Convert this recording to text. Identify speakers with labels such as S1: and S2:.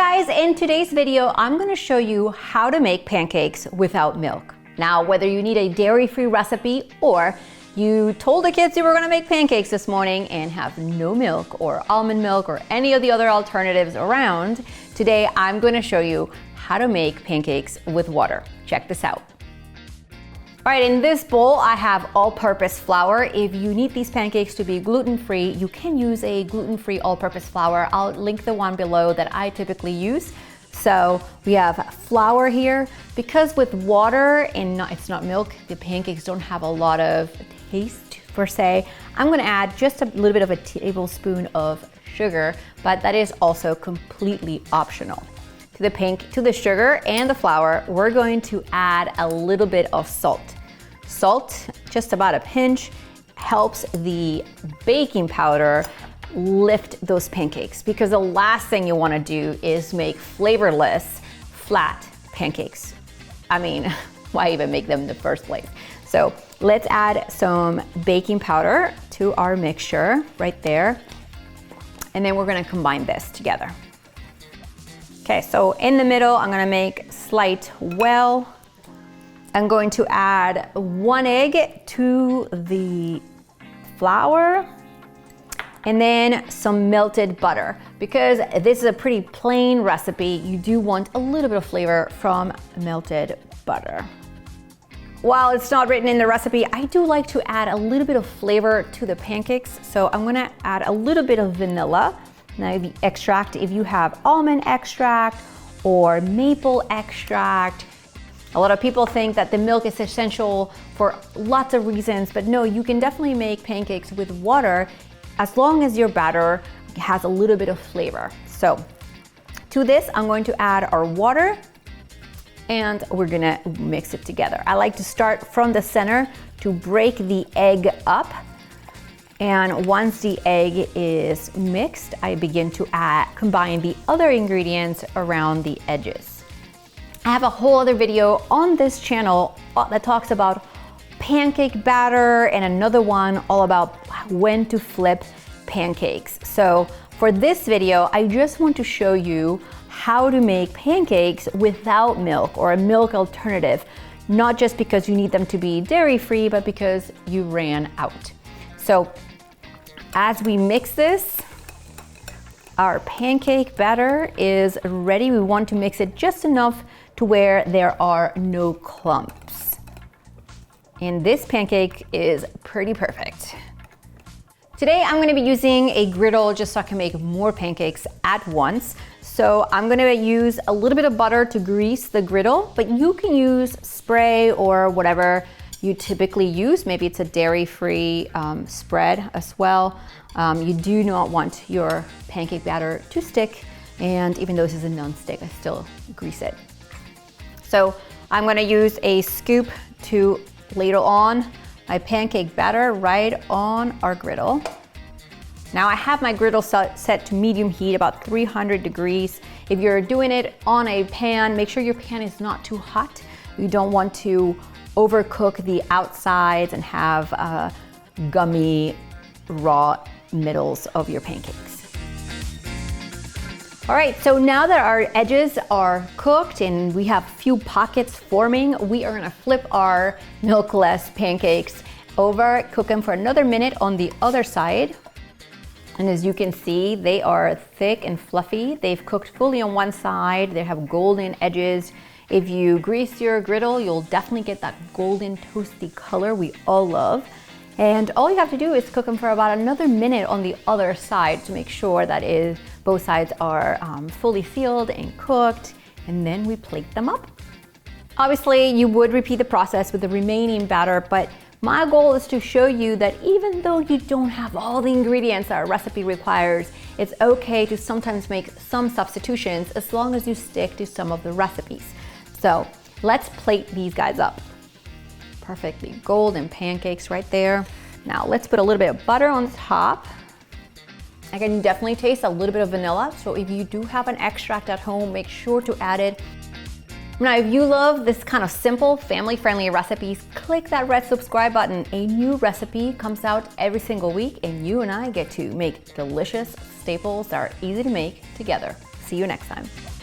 S1: guys, in today's video, I'm gonna show you how to make pancakes without milk. Now, whether you need a dairy-free recipe or you told the kids you were gonna make pancakes this morning and have no milk or almond milk or any of the other alternatives around, today I'm gonna show you how to make pancakes with water. Check this out. All right, in this bowl, I have all-purpose flour. If you need these pancakes to be gluten-free, you can use a gluten-free all-purpose flour. I'll link the one below that I typically use. So we have flour here. Because with water and it's not milk, the pancakes don't have a lot of taste per se. I'm gonna add just a little bit of a tablespoon of sugar, but that is also completely optional. To the sugar and the flour, we're going to add a little bit of salt. Salt, just about a pinch, helps the baking powder lift those pancakes, because the last thing you want to do is make flavorless, flat pancakes. I mean, why even make them in the first place? So let's add some baking powder to our mixture right there, and then we're going to combine this together. Okay, so in the middle, I'm gonna make slight well. I'm going to add 1 egg to the flour and then some melted butter. Because this is a pretty plain recipe, you do want a little bit of flavor from melted butter. While it's not written in the recipe, I do like to add a little bit of flavor to the pancakes. So I'm gonna add a little bit of vanilla. Now the extract, if you have almond extract or maple extract, a lot of people think that the milk is essential for lots of reasons, but no, you can definitely make pancakes with water as long as your batter has a little bit of flavor. So to this, I'm going to add our water and we're gonna mix it together. I like to start from the center to break the egg up. And once the egg is mixed, I begin to combine the other ingredients around the edges. I have a whole other video on this channel that talks about pancake batter and another one all about when to flip pancakes. So for this video, I just want to show you how to make pancakes without milk or a milk alternative, not just because you need them to be dairy-free, but because you ran out. So as we mix this, our pancake batter is ready. We want to mix it just enough to where there are no clumps. And this pancake is pretty perfect. Today I'm gonna be using a griddle just so I can make more pancakes at once. So I'm gonna use a little bit of butter to grease the griddle, but you can use spray or whatever you typically use. Maybe it's a dairy-free spread as well. You do not want your pancake batter to stick, and even though this is a non-stick, I still grease it. So I'm gonna use a scoop to ladle on my pancake batter right on our griddle. Now I have my griddle set to medium heat, about 300 degrees. If you're doing it on a pan, make sure your pan is not too hot. You don't want to overcook the outsides and have gummy, raw middles of your pancakes. All right, so now that our edges are cooked and we have a few pockets forming, we are gonna flip our milkless pancakes over, cook them for another minute on the other side. And as you can see, they are thick and fluffy. They've cooked fully on one side. They have golden edges. If you grease your griddle, you'll definitely get that golden toasty color we all love. And all you have to do is cook them for about another minute on the other side to make sure that both sides are fully sealed and cooked, and then we plate them up. Obviously, you would repeat the process with the remaining batter, but my goal is to show you that even though you don't have all the ingredients our recipe requires, it's okay to sometimes make some substitutions as long as you stick to some of the recipes. So let's plate these guys up. Perfectly golden pancakes right there. Now let's put a little bit of butter on the top. I can definitely taste a little bit of vanilla, so if you do have an extract at home, make sure to add it. Now, if you love this kind of simple, family-friendly recipes, click that red subscribe button. A new recipe comes out every single week, and you and I get to make delicious staples that are easy to make together. See see you next time.